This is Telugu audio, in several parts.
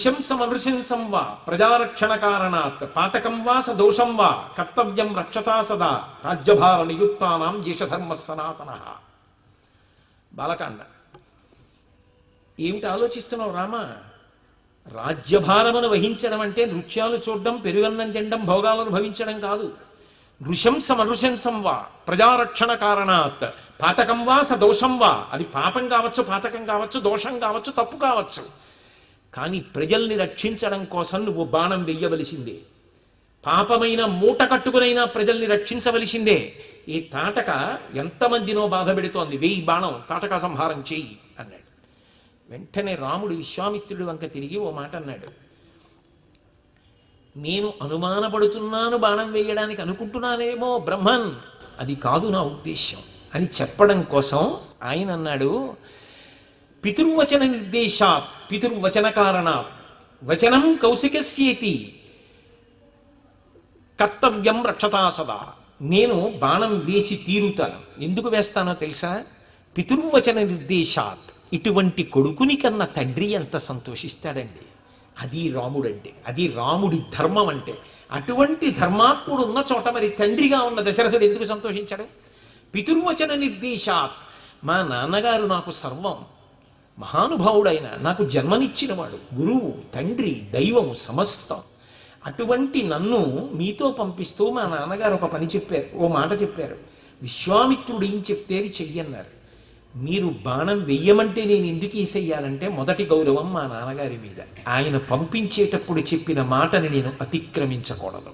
నృశంసం అనృశంసం వా ప్రజారక్షణ కారణాత్ పాతకం వా స దోషం వా కర్తవ్యం రక్షతా సదా రాజ్యభార నియుక్తానాం దేశధర్మ సనాతన. బాలకాండ. ఏమిటి ఆలోచిస్తున్నావు రామా? రాజ్యభారమును వహించడం అంటే నృత్యాలు చూడడం, పెరుగన్నం తినడం, భోగాలను భవించడం కాదు. నృశంసం అనృశంసం వా ప్రజారక్షణ కారణాత్ పాతకం వా స దోషం వా. అది పాపం కావచ్చు, పాతకం కావచ్చు, దోషం కావచ్చు, తప్పు కావచ్చు. కానీ ప్రజల్ని రక్షించడం కోసం నువ్వు బాణం వెయ్యవలసిందే. పాపమైన మూట కట్టుకునైనా ప్రజల్ని రక్షించవలసిందే. ఈ తాటక ఎంతమందినో బాధ పెడుతోంది, వెయ్యి బాణం తాటక సంహారం చెయ్యి అన్నాడు. వెంటనే రాముడు విశ్వామిత్రుడి వంక తిరిగి ఓ మాట అన్నాడు. నేను అనుమానపడుతున్నాను బాణం వేయడానికి, అనుకుంటున్నానేమో బ్రహ్మన్, అది కాదు నా ఉద్దేశ్యం అని చెప్పడం కోసం ఆయన అన్నాడు, పితుర్వచన నిర్దేశాత్ పితుర్వచన కారణాత్ వచనం కౌశికస్యేతి కర్తవ్యం రక్షతా సదా. నేను బాణం వేసి తీరుతాను. ఎందుకు వేస్తానో తెలుసా? పితుర్వచన నిర్దేశాత్. ఇటువంటి కొడుకుని కన్నా తండ్రి ఎంత సంతోషిస్తాడండి. అది రాముడంటే, అది రాముడి ధర్మం అంటే. అటువంటి ధర్మాత్ముడు ఉన్న చోట మరి తండ్రిగా ఉన్న దశరథుడు ఎందుకు సంతోషించాడు? పితుర్వచన నిర్దేశాత్. మా నాన్నగారు నాకు సర్వం, మహానుభావుడైన నాకు జన్మనిచ్చినవాడు, గురువు, తండ్రి, దైవము, సమస్తం. అటువంటి నన్ను మీతో పంపిస్తూ మా నాన్నగారు ఒక పని చెప్పారు, ఓ మాట చెప్పారు. విశ్వామిత్రుడు ఏం చెప్తే చెయ్యన్నారు. మీరు బాణం వెయ్యమంటే నేను ఎందుకు ఈసెయ్యాలంటే మొదటి గౌరవం మా నాన్నగారి మీద. ఆయన పంపించేటప్పుడు చెప్పిన మాటని నేను అతిక్రమించకూడదు.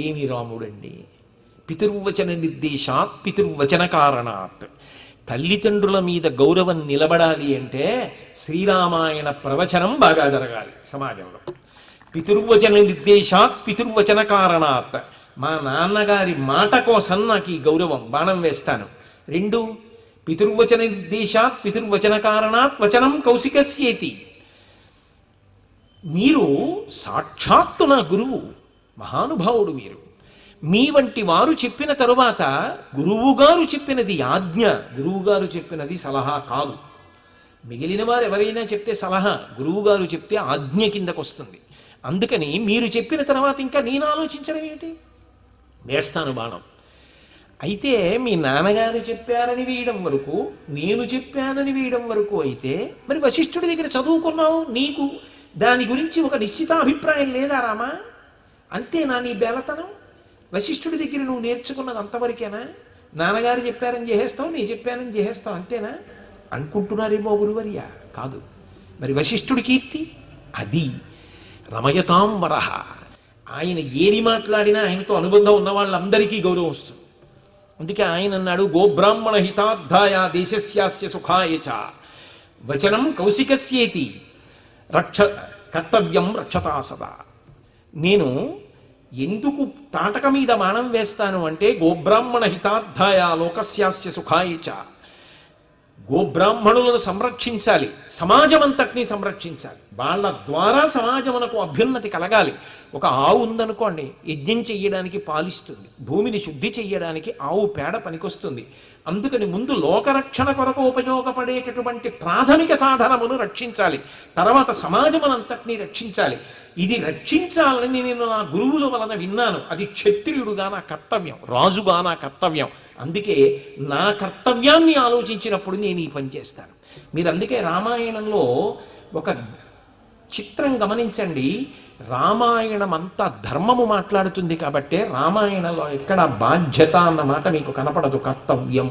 ఏమి రాముడండి! పితుర్వచన నిర్దేశాత్ పితుర్వచన కారణాత్. తల్లిదండ్రుల మీద గౌరవం నిలబడాలి అంటే శ్రీరామాయణ ప్రవచనం బాగా జరగాలి సమాజంలో. పితుర్వచన నిర్దేశాత్ పితుర్వచన కారణాత్. మా నాన్నగారి మాట కోసం నాకు ఈ గౌరవం, బాణం వేస్తాను. 2 పితుర్వచన నిర్దేశాత్ పితుర్వచన కారణాత్ వచనం కౌశికస్యేతి. మీరు సాక్షాత్తు నా గురువు, మహానుభావుడు మీరు. మీ వంటి వారు చెప్పిన తరువాత గురువుగారు చెప్పినది ఆజ్ఞ, గురువుగారు చెప్పినది సలహా కాదు. మిగిలిన వారు ఎవరైనా చెప్తే సలహా, గురువుగారు చెప్తే ఆజ్ఞ కిందకు వస్తుంది. అందుకని మీరు చెప్పిన తర్వాత ఇంకా నేను ఆలోచించడం ఏమిటి? వేస్తాను బాణం. అయితే మీ నాన్నగారు చెప్పారని వేయడం వరకు, నేను చెప్పానని వేయడం వరకు అయితే మరి వశిష్ఠుడి దగ్గర చదువుకున్నావు, నీకు దాని గురించి ఒక నిశ్చిత అభిప్రాయం లేదా రామా? అంతేనా నీ బేలతనం? వశిష్ఠుడి దగ్గర నువ్వు నేర్చుకున్నది అంతవరకేనా? నాన్నగారు చెప్పారని చేసేస్తావు, నేను చెప్పానని చేసేస్తావు, అంతేనా అనుకుంటున్నారేమో గురువర్య. కాదు. మరి వశిష్ఠుడి కీర్తి అది. రమయతాం వరహ. ఆయన ఏది మాట్లాడినా ఆయనతో అనుబంధం ఉన్న వాళ్ళందరికీ గౌరవం వస్తుంది. అందుకే ఆయన అన్నాడు, గోబ్రాహ్మణ హితార్థాయ దేశస్యాస్య సుఖాయ చ వచనం కౌశికస్యేతి కర్తవ్యం రక్షతా సదా. నేను ఎందుకు తాటక మీద బాణం వేస్తాను అంటే గోబ్రాహ్మణ హితార్థాయ లోకస్యాస్య సుఖాయ చ. గోబ్రాహ్మణులను సంరక్షించాలి, సమాజం అంతటినీ సంరక్షించాలి. వాళ్ళ ద్వారా సమాజమునకు అభ్యున్నతి కలగాలి. ఒక ఆవు ఉందనుకోండి, యజ్ఞం చెయ్యడానికి పాలిస్తుంది, భూమిని శుద్ధి చెయ్యడానికి ఆవు పేడ పనికొస్తుంది. అందుకని ముందు లోకరక్షణ కొరకు ఉపయోగపడేటటువంటి ప్రాథమిక సాధనమును రక్షించాలి, తర్వాత సమాజమునంతటినీ రక్షించాలి. ఇది రక్షించాలని నేను నా గురువుల వలన విన్నాను. అది క్షత్రియుడుగా నా కర్తవ్యం, రాజుగా నా కర్తవ్యం. అందుకే నా కర్తవ్యాన్ని ఆలోచించినప్పుడు నేను ఈ పని చేస్తాను. మీరు అందుకే రామాయణంలో ఒక చిత్రం గమనించండి. రామాయణం అంతా ధర్మము మాట్లాడుతుంది కాబట్టి రామాయణంలో ఎక్కడ బాధ్యత అన్న మాట మీకు కనపడదు. కర్తవ్యం.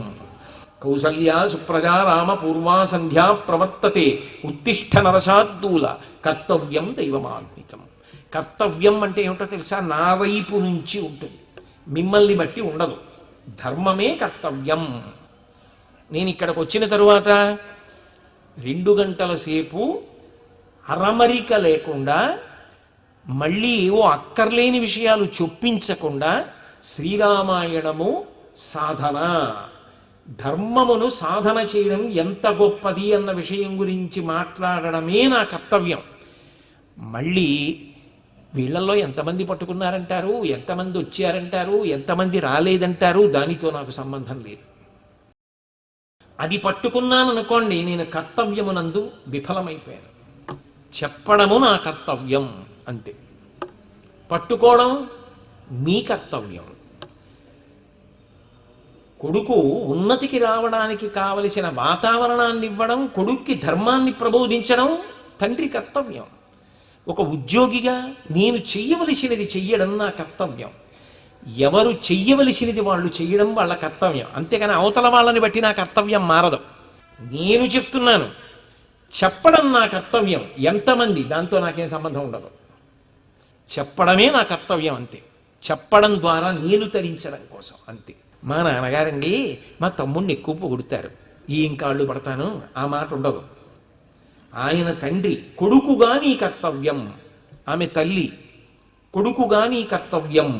కౌసల్యా సుప్రజా రామ పూర్వా సంధ్యా ప్రవర్తతే ఉత్తిష్ట నరసాద్దూల కర్తవ్యం దైవమాత్మికం. కర్తవ్యం అంటే ఏమిటో తెలుసా? నా వైపు నుంచి ఉంటుంది, మిమ్మల్ని బట్టి ఉండదు. ధర్మమే కర్తవ్యం. నేను ఇక్కడికి వచ్చిన తరువాత 2 గంటల సేపు అరమరిక లేకుండా, మళ్ళీ ఏవో అక్కర్లేని విషయాలు చొప్పించకుండా శ్రీరామాయణము సాధన, ధర్మమును సాధన చేయడం ఎంత గొప్పది అన్న విషయం గురించి మాట్లాడడమే నా కర్తవ్యం. మళ్ళీ వీళ్ళల్లో ఎంతమంది పట్టుకున్నారంటారు, ఎంతమంది వచ్చారంటారు, ఎంతమంది రాలేదంటారు, దానితో నాకు సంబంధం లేదు. అది పట్టుకున్నాను అనుకోండి, నేను కర్తవ్యమునందు విఫలమైపోయాను. చెప్పడము నా కర్తవ్యం అంతే. పట్టుకోవడం మీ కర్తవ్యం. కొడుకు ఉన్నతికి రావడానికి కావలసిన వాతావరణాన్ని ఇవ్వడం, కొడుక్కి ధర్మాన్ని ప్రబోధించడం తండ్రి కర్తవ్యం. ఒక ఉద్యోగిగా నేను చెయ్యవలసినది చెయ్యడం నా కర్తవ్యం. ఎవరు చెయ్యవలసినది వాళ్ళు చెయ్యడం వాళ్ళ కర్తవ్యం. అంతేగాని అవతల వాళ్ళని బట్టి నా కర్తవ్యం మారదు. నేను చెప్తున్నాను, చెప్పడం నా కర్తవ్యం. ఎంతమంది దాంతో నాకేం సంబంధం ఉండదు. చెప్పడమే నా కర్తవ్యం అంతే. చెప్పడం ద్వారా నేను తరించడం కోసం అంతే. మా నాన్నగారండి మా తమ్ముడిని ఎక్కువ పొగుడుతారు, ఏం కాళ్ళు పడతాను ఆ మాట ఉండదు. ఆయన తండ్రి కొడుకుగా నీ కర్తవ్యం, ఆమె తల్లి కొడుకుగా నీ కర్తవ్యం,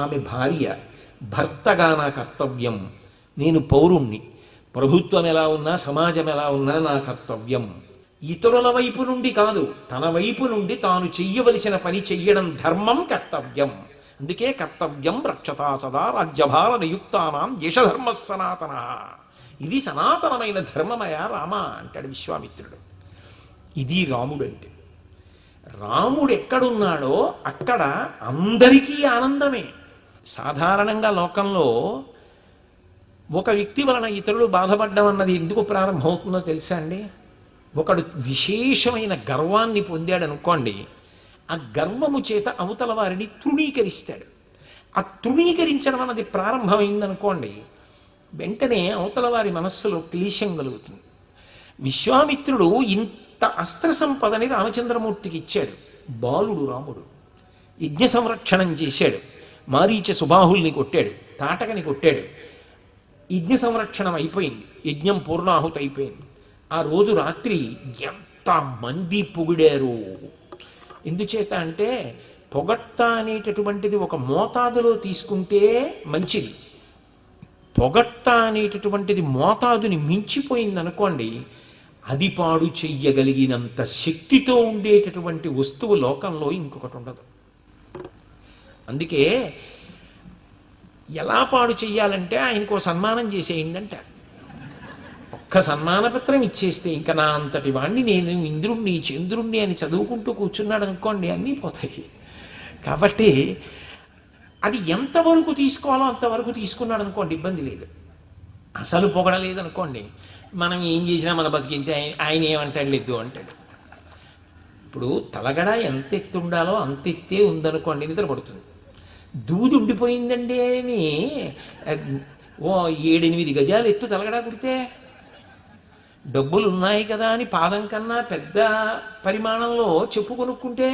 ఆమె భార్య భర్తగా నా కర్తవ్యం. నేను పౌరుణ్ణి, ప్రభుత్వం ఎలా ఉన్నా సమాజం ఎలా ఉన్నా నా కర్తవ్యం. ఇతరుల వైపు నుండి కాదు, తన వైపు నుండి తాను చెయ్యవలసిన పని చెయ్యడం ధర్మం, కర్తవ్యం. అందుకే కర్తవ్యం రక్షతా సదా రాజ్యభార నియుక్తానాం యశధర్మ సనాతన. ఇది సనాతనమైన ధర్మమయ రామ అంటాడు విశ్వామిత్రుడు. ఇది రాముడు అంటే. రాముడు ఎక్కడున్నాడో అక్కడ అందరికీ ఆనందమే. సాధారణంగా లోకంలో ఒక వ్యక్తి వలన ఇతరులు బాధపడ్డం అన్నది ఎందుకు ప్రారంభమవుతుందో తెలుసా అండి? ఒకడు విశేషమైన గర్వాన్ని పొందాడు అనుకోండి, ఆ గర్వము చేత అవతల వారిని తృణీకరిస్తాడు. ఆ తృణీకరించడం అన్నది ప్రారంభమైందనుకోండి, వెంటనే అవతల వారి మనస్సులో క్లేశం కలుగుతుంది. విశ్వామిత్రుడు ఇంత అస్త్ర సంపదని రామచంద్రమూర్తికి ఇచ్చాడు. బాలుడు రాముడు యజ్ఞ సంరక్షణం చేశాడు. మారీచ సుబాహుల్ని కొట్టాడు, తాటకని కొట్టాడు. యజ్ఞ సంరక్షణం అయిపోయింది, యజ్ఞం పూర్ణాహుతి అయిపోయింది. ఆ రోజు రాత్రి ఎంత మంది పొగిడారు. ఎందుచేత అంటే పొగట్ట అనేటటువంటిది ఒక మోతాదులో తీసుకుంటే మంచిది. పొగట్ట అనేటటువంటిది మోతాదుని మించిపోయింది అనుకోండి, అది పాడు చెయ్యగలిగినంత శక్తితో ఉండేటటువంటి వస్తువు లోకంలో ఇంకొకటి ఉండదు. అందుకే ఎలా పాడు చెయ్యాలంటే ఆయనకు సన్మానం చేసేయండి అంటారు. ఒక్క సన్మానపత్రం ఇచ్చేస్తే ఇంకా నా అంతటి వాణ్ణి, నేను ఇంద్రుణ్ణి చంద్రుణ్ణి అని చదువుకుంటూ కూర్చున్నాడు అనుకోండి, అన్నీ పోతాయి. కాబట్టి అది ఎంతవరకు తీసుకోవాలో అంతవరకు తీసుకున్నాడు అనుకోండి, ఇబ్బంది లేదు. అసలు పొగడలేదనుకోండి, మనం ఏం చేసినా మన బతికింతే, ఆయన ఏమంటాడు లేదు అంటాడు. ఇప్పుడు తలగడ ఎంత ఎత్తు ఉండాలో అంత ఎత్తే ఉందనుకోండి, నిద్ర పడుతుంది. దూది ఉండిపోయిందండి అని ఓ 7-8 గజాలు ఎత్తు తలగడా కుడితే, డబ్బులు ఉన్నాయి కదా అని పాదం కన్నా పెద్ద పరిమాణంలో చెప్పు కొనుక్కుంటే,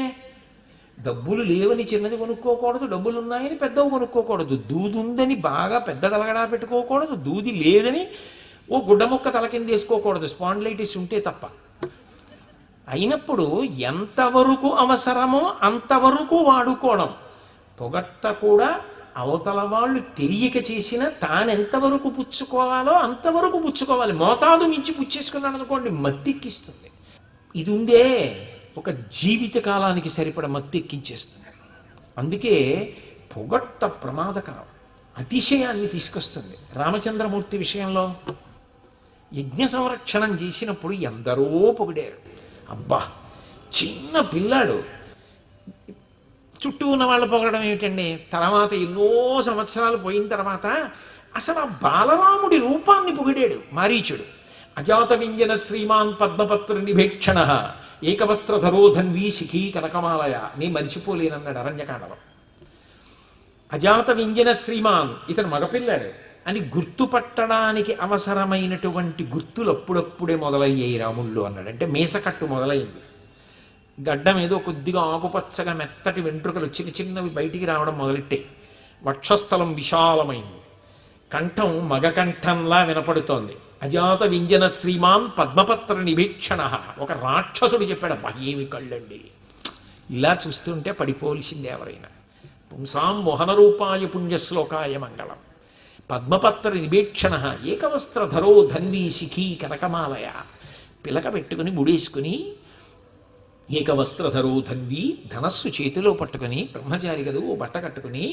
డబ్బులు లేవని చిన్నది కొనుక్కోకూడదు, డబ్బులు ఉన్నాయని పెద్దవి కొనుక్కోకూడదు. దూది ఉందని బాగా పెద్ద తలగడా పెట్టుకోకూడదు, దూది లేదని ఓ గుడ్డ ముక్క తల కింద వేసుకోకూడదు, స్పాండిలైటిస్ ఉంటే తప్ప. అయినప్పుడు ఎంతవరకు అవసరమో అంతవరకు వాడుకోవడం. పొగట్ట కూడా అవతల వాళ్ళు తెలియక చేసిన తానెంతవరకు పుచ్చుకోవాలో అంతవరకు పుచ్చుకోవాలి. మోతాదు మించి పుచ్చేసుకున్నాడు అనుకోండి, మత్తెక్కిస్తుంది. ఇది ఉందే ఒక జీవిత కాలానికి సరిపడ మత్తెక్కించేస్తుంది. అందుకే పొగట్ట ప్రమాదకరం, అతిశయాన్ని తీసుకొస్తుంది. రామచంద్రమూర్తి విషయంలో యజ్ఞ సంరక్షణం చేసినప్పుడు ఎందరో పొగిడారు. అబ్బా, చిన్న పిల్లాడు, చుట్టూ ఉన్న వాళ్ళు పొగడడం ఏమిటండి? తర్వాత ఎన్నో సంవత్సరాలు పోయిన తర్వాత అసలు ఆ బాలరాముడి రూపాన్ని పొగిడాడు మారీచుడు. అజాత వింజన శ్రీమాన్ పద్మపత్ర నిభేక్షణ ఏకవస్త్రధరో ధన్వీ శిఖీ కనకమాలయ. నేను మరిచిపోలేనన్నాడు అరణ్యకాండలో. అజాత వింజన శ్రీమాన్, ఇతను మగపిల్లాడు అని గుర్తుపట్టడానికి అవసరమైనటువంటి గుర్తులు అప్పుడప్పుడే మొదలయ్యాయి రాముళ్ళు అన్నాడు. అంటే మీసకట్టు మొదలైంది, గడ్డం ఏదో కొద్దిగా ఆకుపచ్చగా మెత్తటి వెంట్రుకలు చిన్న చిన్నవి బయటికి రావడం మొదలెట్టాయి, వక్షస్థలం విశాలమైంది, కంఠం మగకంఠంలా వినపడుతోంది. అజాత వింజన శ్రీమాన్ పద్మపత్ర నిభీక్షణ. ఒక రాక్షసుడు చెప్పాడు, అబ్బా ఏమి కళ్ళండి, ఇలా చూస్తుంటే పడిపోవలసిందే ఎవరైనా. పుంసాం మోహన రూపాయ పుణ్యశ్లోకాయ మంగళం. పద్మపత్ర నిభీక్షణ ఏకవస్త్రధరో ధన్వీ శిఖీ కనకమాలయ. పిలక పెట్టుకుని ముడేసుకుని, ఏకవస్త్రధరో ధన్వీ, ధనస్సు చేతిలో పట్టుకుని, బ్రహ్మచారి గదు ఓ బట్ట కట్టుకుని,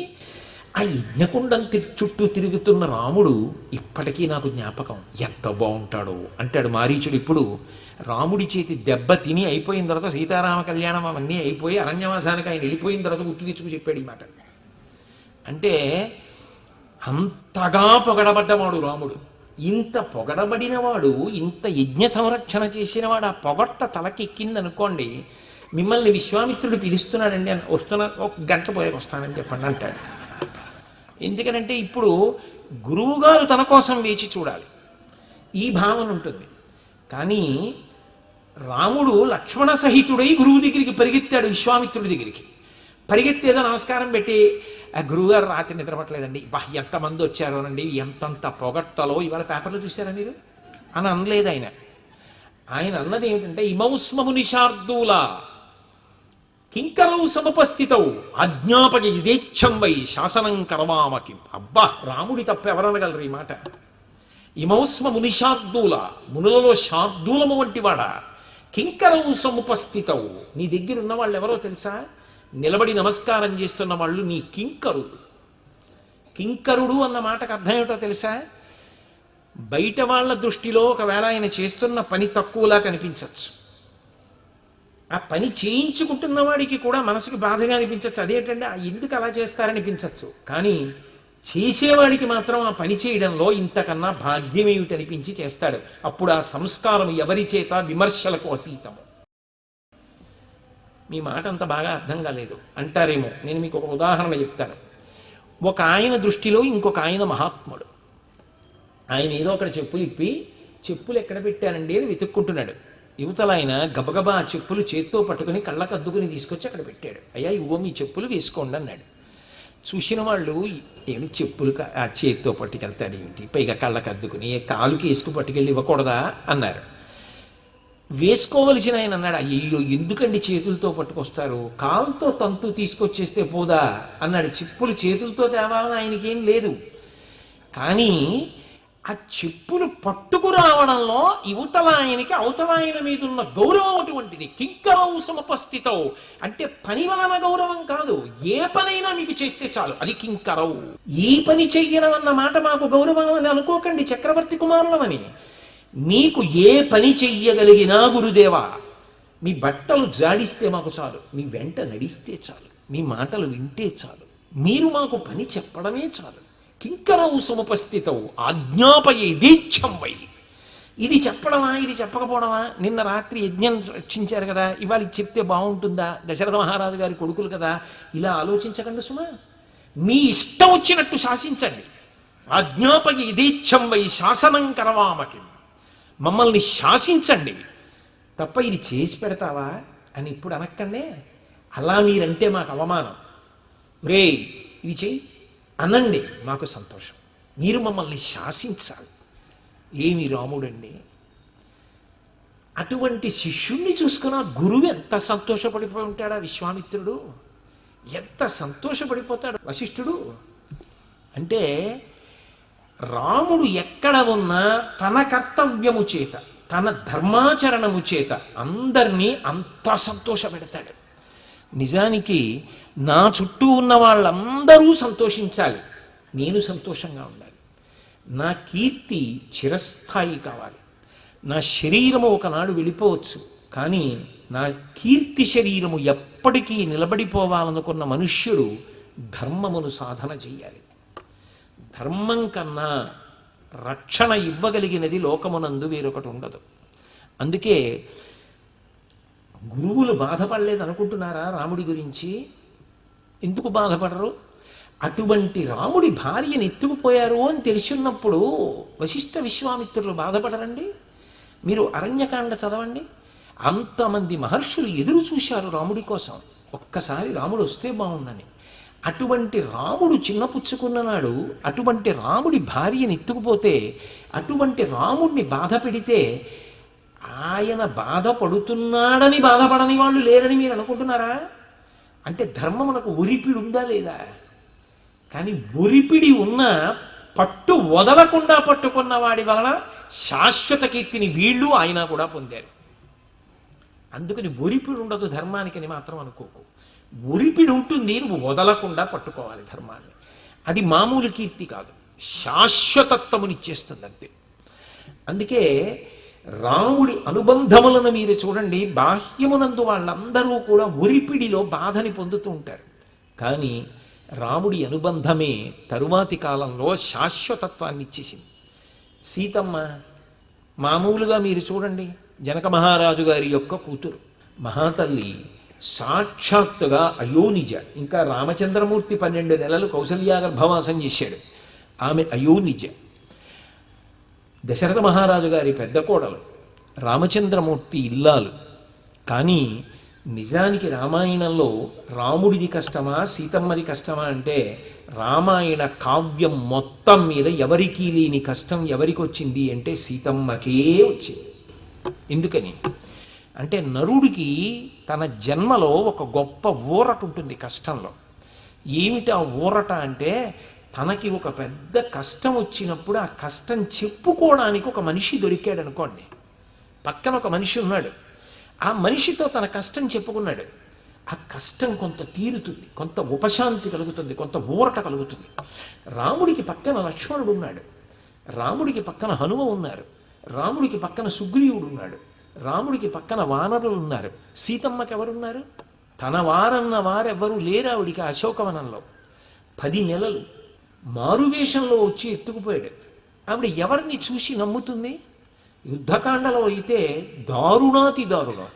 ఆ యజ్ఞకుండం చుట్టూ తిరుగుతున్న రాముడు ఇప్పటికీ నాకు జ్ఞాపకం. ఎంత బాగుంటాడో అంటాడు మారీచుడు. ఇప్పుడు రాముడి చేతి దెబ్బ తిని అయిపోయిన తర్వాత సీతారామ కళ్యాణం అవన్నీ అయిపోయి అరణ్యవాసానికి ఆయన వెళ్ళిపోయిన తర్వాత గుర్తు తెచ్చుకు చెప్పాడు ఈ మాట. అంటే అంతగా పొగడబడ్డవాడు రాముడు. ఇంత పొగడబడినవాడు, ఇంత యజ్ఞ సంరక్షణ చేసినవాడు, ఆ పొగట్ట తలకి ఎక్కిందనుకోండి, మిమ్మల్ని విశ్వామిత్రుడు పిలుస్తున్నాడండి అని వస్తున్నా, ఒక గంట పోయాక వస్తానని చెప్పండి అంటాడు. ఎందుకనంటే ఇప్పుడు గురువుగారు తన కోసం వేచి చూడాలి, ఈ భావన ఉంటుంది. కానీ రాముడు లక్ష్మణ సహితుడై గురువు దగ్గరికి పరిగెత్తాడు, విశ్వామిత్రుడి దగ్గరికి పరిగెత్తేదో నమస్కారం పెట్టి, ఆ గురువుగారు రాత్రి నిద్రపట్టలేదండి, ఎంతమంది వచ్చారోనండి, ఎంతంత పొగట్టలో ఇవాళ పేపర్లో చూసారా మీరు అని అనలేదు ఆయన. ఆయన అన్నది ఏమిటంటే, ఇమౌస్మము నిషార్దూల కింకరౌ సముపస్థితౌ అజ్ఞాపక యథేచ్ఛం వై శాసనం కరవామకి. అబ్బా, రాముడి తప్ప ఎవరనగలరు ఈ మాట? ఇమౌస్మ మునిషార్దూల, మునులలో శార్దూలము వంటి వాడా, కింకరౌ సముపస్థితవు, నీ దగ్గర ఉన్న వాళ్ళు ఎవరో తెలుసా? నిలబడి నమస్కారం చేస్తున్న వాళ్ళు నీ కింకరుడు. కింకరుడు అన్న మాటకు అర్థం ఏమిటో తెలుసా? బయట వాళ్ళ దృష్టిలో ఒకవేళ ఆయన చేస్తున్న పని తక్కువలా కనిపించవచ్చు, ఆ పని చేయించుకుంటున్న వాడికి కూడా మనసుకు బాధగా అనిపించవచ్చు, అదేంటంటే ఎందుకు అలా చేస్తారనిపించవచ్చు. కానీ చేసేవాడికి మాత్రం ఆ పని చేయడంలో ఇంతకన్నా భాగ్యం ఏమిటి అనిపించి చేస్తాడు. అప్పుడు ఆ సంస్కారం ఎవరి చేత విమర్శలకు అతీతము. మీ మాట అంత బాగా అర్థం కాలేదు అంటారేమో, నేను మీకు ఒక ఉదాహరణ చెప్తాను. ఒక ఆయన దృష్టిలో ఇంకొక ఆయన మహాత్ముడు. ఆయన ఏదో అక్కడ చెప్పులు ఇప్పి, చెప్పులు ఎక్కడ పెట్టానండి అని వెతుక్కుంటున్నాడు. యువతల ఆయన గబగబా ఆ చెప్పులు చేత్తో పట్టుకుని కళ్ళకద్దుకుని తీసుకొచ్చి అక్కడ పెట్టాడు. అయ్యా, ఇవో మీ చెప్పులు వేసుకోండి అన్నాడు. చూసిన వాళ్ళు, ఏమి చెప్పులు ఆ చేత్తో పట్టుకెళ్తాడు ఏమిటి, పైగా కళ్ళకద్దుకుని కాలుకి వేసుకు పట్టుకెళ్ళి ఇవ్వకూడదా అన్నారు. వేసుకోవలసిన ఆయన అన్నాడు, అయ్యో ఎందుకండి చేతులతో పట్టుకొస్తారు, కాలుతో తంతు తీసుకొచ్చేస్తే పోదా అన్నాడు. చెప్పులు చేతులతో తేవాలని ఆయనకేం లేదు, కానీ ఆ చెప్పులు పట్టుకురావడంలో యువతల ఆయనకి అవతల ఆయన మీద ఉన్న గౌరవం అటువంటిది. కింకరౌ సముపస్థితౌ అంటే పని వలన గౌరవం కాదు, ఏ పనైనా మీకు చేస్తే చాలు అది కింకరౌ. ఈ పని చెయ్యడం అన్న మాట మాకు గౌరవం అని అనుకోకండి చక్రవర్తి కుమారులమని. మీకు ఏ పని చెయ్యగలిగినా గురుదేవా, మీ బట్టలు జాడిస్తే మాకు చాలు, మీ వెంట నడిస్తే చాలు, మీ మాటలు వింటే చాలు, మీరు మాకు పని చెప్పడమే చాలు. కింకరౌ సముపస్థితౌ ఆజ్ఞాపయే దీక్షం వై. ఇది చెప్పడమా, ఇది చెప్పకపోవడమా? నిన్న రాత్రి యజ్ఞం రక్షించారు కదా, ఇవాళ ఇది చెప్తే బాగుంటుందా, దశరథ మహారాజు గారి కొడుకులు కదా, ఇలా ఆలోచించకండి సుమా. మీ ఇష్టం వచ్చినట్టు శాసించండి. ఆజ్ఞాపయే దీక్షం వై శాసనం కరవామకి, మమ్మల్ని శాసించండి తప్ప ఇది చేసి పెడతావా అని ఇప్పుడు అనక్కండే. అలా మీరంటే మాకు అవమానం. రే ఇది చెయ్యి అనండి, మాకు సంతోషం. మీరు మమ్మల్ని శాసించాలి. ఏమి రాముడండి, అటువంటి శిష్యుణ్ణి చూసుకున్న గురువు ఎంత సంతోషపడిపోయి ఉంటాడా విశ్వామిత్రుడు, ఎంత సంతోషపడిపోతాడు వశిష్ఠుడు. అంటే రాముడు ఎక్కడ ఉన్నా తన కర్తవ్యము చేత, తన ధర్మాచరణము చేత అందరినీ అంత సంతోషపెడతాడు. నిజానికి నా చుట్టూ ఉన్న వాళ్ళందరూ సంతోషించాలి, నేను సంతోషంగా ఉండాలి, నా కీర్తి చిరస్థాయి కావాలి. నా శరీరము ఒకనాడు వెళ్ళిపోవచ్చు, కానీ నా కీర్తి శరీరము ఎప్పటికీ నిలబడిపోవాలనుకున్న మనుష్యుడు ధర్మమును సాధన చెయ్యాలి. ధర్మం కన్నా రక్షణ ఇవ్వగలిగినది లోకమునందు వేరొకటి ఉండదు. అందుకే గురువులు బాధపడలేదు అనుకుంటున్నారా రాముడి గురించి? ఎందుకు బాధపడరు? అటువంటి రాముడి భార్యను ఎత్తుకుపోయారు అని తెలిసినప్పుడు వశిష్ఠ విశ్వామిత్రులు బాధపడరండి? మీరు అరణ్యకాండ చదవండి, అంతమంది మహర్షులు ఎదురు చూశారు రాముడి కోసం, ఒక్కసారి రాముడు వస్తే బాగుందని. అటువంటి రాముడు చిన్నపుచ్చుకున్ననాడు అటువంటి రాముడి భార్యను ఎత్తుకుపోతే, అటువంటి రాముడిని బాధ పెడితే ఆయన బాధపడుతున్నాడని బాధపడని వాళ్ళు లేరని మీరు అనుకుంటున్నారా? అంటే ధర్మమునకు ఒరిపిడి ఉందా లేదా? కానీ ఒరిపిడి ఉన్న పట్టు వదలకుండా పట్టుకున్న వాడి వలన శాశ్వత కీర్తిని వీళ్ళు ఆయన కూడా పొందారు. అందుకని ఒరిపిడి ఉండదు ధర్మానికి అని మాత్రం అనుకోకు. ఒరిపిడి ఉంటుంది, నువ్వు వదలకుండా పట్టుకోవాలి ధర్మాన్ని. అది మామూలు కీర్తి కాదు, శాశ్వతత్వమునిచ్చేస్తుంది అంతే. అందుకే రాముడి అనుబంధములను మీరు చూడండి, బాహ్యమునందు వాళ్ళందరూ కూడా ఒరిపిడిలో బాధని పొందుతూ ఉంటారు. కానీ రాముడి అనుబంధమే తరువాతి కాలంలో శాశ్వతత్వాన్ని ఇచ్చేసింది. సీతమ్మ మామూలుగా మీరు చూడండి, జనక మహారాజు గారి యొక్క కూతురు మహాతల్లి సాక్షాత్తుగా అయోనిజ. ఇంకా రామచంద్రమూర్తి 12 నెలలు కౌసల్యా గర్భవాసం చేశాడు, ఆమె అయోనిజ. దశరథ మహారాజు గారి పెద్ద కోడలు, రామచంద్రమూర్తి ఇల్లాలు. కానీ నిజానికి రామాయణంలో రాముడిది కష్టమా సీతమ్మది కష్టమా అంటే, రామాయణ కావ్యం మొత్తం మీద ఎవరికీ లేని కష్టం ఎవరికి వచ్చింది అంటే సీతమ్మకే వచ్చింది. ఎందుకని అంటే నరుడికి తన జన్మలో ఒక గొప్ప ఊరట ఉంటుంది కష్టంలో. ఏమిటి ఆ ఊరట అంటే, తనకి ఒక పెద్ద కష్టం వచ్చినప్పుడు ఆ కష్టం చెప్పుకోవడానికి ఒక మనిషి దొరికాడు అనుకోండి. పక్కన ఒక మనిషి ఉన్నాడు, ఆ మనిషితో తన కష్టం చెప్పుకున్నాడు. ఆ కష్టం కొంత తీరుతుంది, కొంత ఉపశాంతి కలుగుతుంది, కొంత ఊరట కలుగుతుంది. రాముడికి పక్కన లక్ష్మణుడు ఉన్నాడు, రాముడికి పక్కన హనుమ ఉన్నారు, రాముడికి పక్కన సుగ్రీవుడు ఉన్నాడు, రాముడికి పక్కన వానరులు ఉన్నారు. సీతమ్మకి ఎవరున్నారు? తన వారన్న వారెవ్వరూ లేరు ఆవిడికి. అశోకవనంలో 10 నెలలు మారువేషంలో వచ్చి ఎత్తుకుపోయాడు. ఆవిడ ఎవరిని చూసి నమ్ముతుంది? యుద్ధకాండలో అయితే దారుణాతి దారుణం.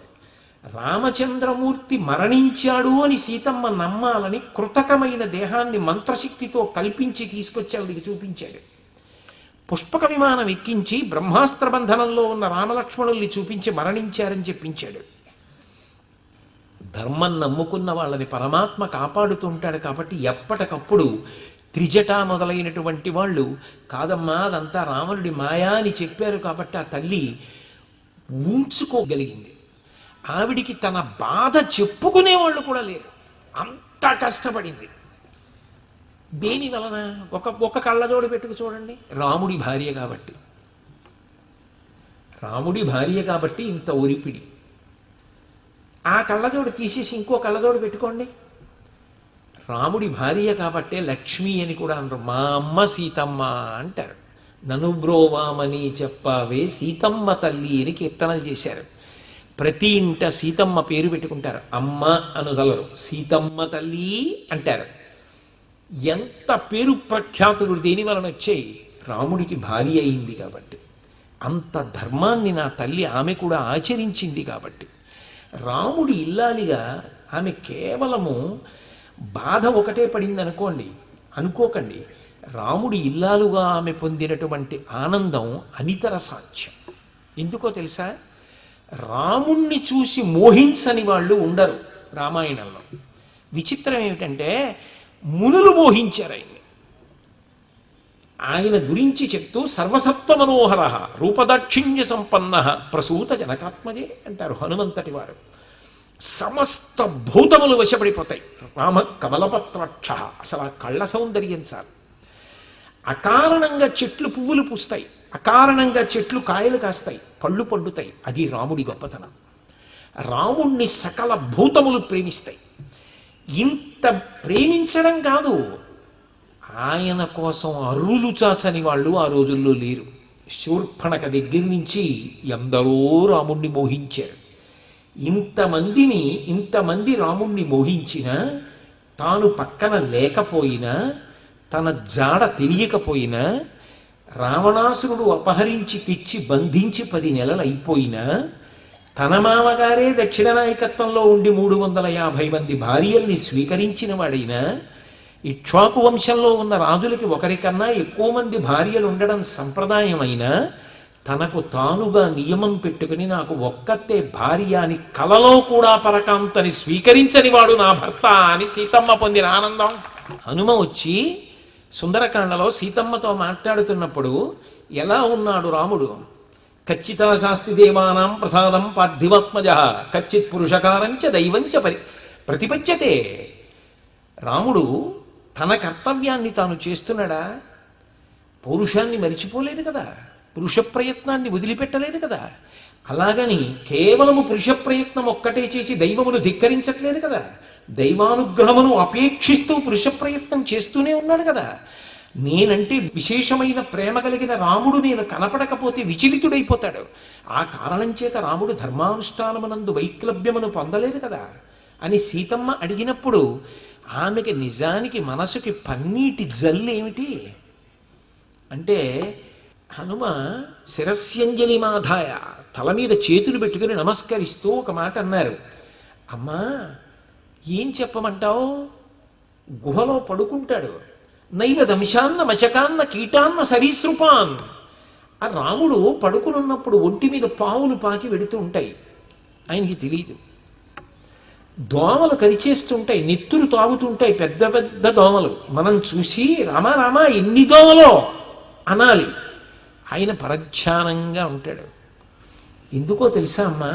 రామచంద్రమూర్తి మరణించాడు అని సీతమ్మ నమ్మాలని కృతకమైన దేహాన్ని మంత్రశక్తితో కల్పించి తీసుకొచ్చి ఆవిడికి చూపించాడు. పుష్పక విమానం ఎక్కించి బ్రహ్మాస్త్ర బంధనంలో ఉన్న రామలక్ష్మణుల్ని చూపించి మరణించారని చెప్పించాడు. ధర్మం నమ్ముకున్న వాళ్ళని పరమాత్మ కాపాడుతుంటాడు. కాబట్టి ఎప్పటికప్పుడు త్రిజట మొదలైనటువంటి వాళ్ళు కాదమ్మా అదంతా రావణుడి మాయా అని చెప్పారు. కాబట్టి ఆ తల్లి ఉంచుకోగలిగింది. ఆవిడికి తన బాధ చెప్పుకునేవాళ్ళు కూడా లేరు, అంత కష్టపడింది. దేని వలన? ఒక కళ్ళజోడు పెట్టుకు చూడండి, రాముడి భార్య కాబట్టి. రాముడి భార్య కాబట్టి ఇంత ఒరిపిడి. ఆ కళ్ళజోడు తీసేసి ఇంకో కళ్ళజోడు పెట్టుకోండి, రాముడి భార్య కాబట్టే లక్ష్మి అని కూడా అనరు. మా అమ్మ సీతమ్మ అంటారు. ననుబ్రోవామని చెప్పవే సీతమ్మ తల్లి అని కీర్తనలు చేశారు. ప్రతి ఇంట సీతమ్మ పేరు పెట్టుకుంటారు, అమ్మ అనగలరు, సీతమ్మ తల్లి అంటారు. ఎంత పేరు ప్రఖ్యాతులు దేని వలన వచ్చాయి? రాముడికి భార్య అయింది కాబట్టి. అంత ధర్మాన్ని నా తల్లి ఆమె కూడా ఆచరించింది కాబట్టి. రాముడి ఇల్లాలిగా ఆమె కేవలము బాధ ఒకటే పడింది అనుకోండి, అనుకోకండి. రాముడి ఇల్లాలుగా ఆమె పొందినటువంటి ఆనందం అనితర సాధ్యం. ఎందుకో తెలుసా? రాముణ్ణి చూసి మోహించని వాళ్ళు ఉండరు రామాయణంలో. విచిత్రం ఏమిటంటే మునులు మోహించారు ఆయన్ని. ఆయన గురించి చెప్తూ సర్వసత్వ మనోహర రూపదాక్షిణ్య సంపన్న ప్రసూత జనకాత్మజే అంటారు హనుమంతటి వారు. సమస్త భూతములు వశపడిపోతాయి. రామ కమలపత్రాక్ష, అసలు ఆ కళ్ళ సౌందర్యం చాలు. అకారణంగా చెట్లు పువ్వులు పూస్తాయి, అకారణంగా చెట్లు కాయలు కాస్తాయి, పళ్ళు పండుతాయి. అది రాముడి గొప్పతనం. రాముణ్ణి సకల భూతములు ప్రేమిస్తాయి. ఇంత ప్రేమించడం కాదు, ఆయన కోసం అరులు చాచని వాళ్ళు ఆ రోజుల్లో లేరు. శూర్పణఖ దగ్గర నుంచి ఎందరో రాముణ్ణి మోహించారు. ఇంతమంది రాముణ్ణి మోహించినా తాను పక్కన లేకపోయినా, తన జాడ తెలియకపోయినా, రావణాసురుడు అపహరించి తెచ్చి బంధించి 10 నెలలు అయిపోయినా, తన మామగారే దక్షిణ నాయకత్వంలో ఉండి 350 మంది భార్యల్ని స్వీకరించిన వాడైనా, ఇక్ష్వాకు వంశంలో ఉన్న రాజులకి ఒకరికన్నా ఎక్కువ మంది భార్యలు ఉండడం సంప్రదాయమైనా, తనకు తానుగా నియమం పెట్టుకుని నాకు ఒక్కతే భార్య అని కలలో కూడా పరకాంతని స్వీకరించని వాడు నా భర్త అని సీతమ్మ పొందిన ఆనందం. హనుమ వచ్చి సుందరకాండలో సీతమ్మతో మాట్లాడుతున్నప్పుడు ఎలా ఉన్నాడు రాముడు? ఖచ్చిత శాస్తి దేవానాం ప్రసాదం పార్థివాత్మజ కచ్చిత్ పురుషకారంచ దైవంచ ప్రతిపద్యతే. రాముడు తన కర్తవ్యాన్ని తాను చేస్తున్నాడా? పౌరుషాన్ని మరిచిపోలేదు కదా. పురుష ప్రయత్నాన్ని వదిలిపెట్టలేదు కదా. అలాగని కేవలము పురుష ప్రయత్నం ఒక్కటే చేసి దైవమును ధిక్కరించట్లేదు కదా. దైవానుగ్రహమును అపేక్షిస్తూ పురుష ప్రయత్నం చేస్తూనే ఉన్నాడు కదా. నేనంటే విశేషమైన ప్రేమ కలిగిన రాముడు నేను కనపడకపోతే విచలితుడైపోతాడు. ఆ కారణం చేత రాముడు ధర్మానుష్ఠానమునందు వైక్లభ్యమును పొందలేదు కదా అని సీతమ్మ అడిగినప్పుడు ఆమెకి నిజానికి మనసుకి పన్నీటి జల్లేమిటి అంటే, హనుమ శిరస్యంజలి మాధాయ తల మీద చేతులు పెట్టుకుని నమస్కరిస్తూ ఒక మాట అన్నారు. అమ్మా, ఏం చెప్పమంటావు? గుహలో పడుకుంటాడు. నైవ దంశాన్న మశకాన్న కీటాన్న సరీసృపాన్. ఆ రాముడు పడుకునున్నప్పుడు ఒంటి మీద పావులు పాకి వెడుతూ ఉంటాయి, ఆయనకి తెలియదు. దోమలు కరిచేస్తుంటాయి, నెత్తురు తాగుతుంటాయి, పెద్ద పెద్ద దోమలు. మనం చూసి రామా రామా ఎన్ని దోమలో అనాలి. ఆయన పరధ్యానంగా ఉంటాడు. ఎందుకో తెలుసా అమ్మా?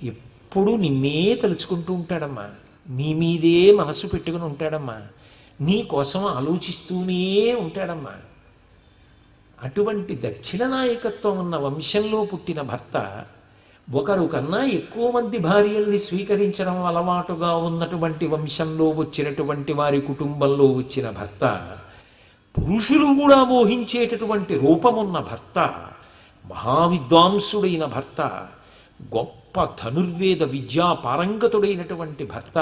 ఎప్పుడు నిన్నే తలుచుకుంటూ ఉంటాడమ్మా, నీ మీదే మనసు పెట్టుకుని ఉంటాడమ్మా, నీ కోసం ఆలోచిస్తూనే ఉంటాడమ్మా. అటువంటి దక్షిణ నాయకత్వం ఉన్న వంశంలో పుట్టిన భర్త, ఒకరు కన్నా ఎక్కువ మంది భార్యల్ని స్వీకరించడం అలవాటుగా ఉన్నటువంటి వంశంలో వచ్చినటువంటి వారి కుటుంబంలో వచ్చిన భర్త, పురుషులు కూడా మోహించేటటువంటి రూపమున్న భర్త, మహావిద్వాంసుడైన భర్త, గొప్ప ధనుర్వేద విద్యా పారంగతుడైనటువంటి భర్త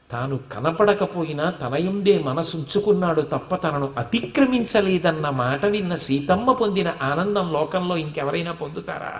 తాను కనపడకపోయినా తన యందే మనసుంచుకున్నాడు తప్ప తనను అతిక్రమించలేదన్న మాట విన్న సీతమ్మ పొందిన ఆనందం లోకంలో ఇంకెవరైనా పొందుతారా?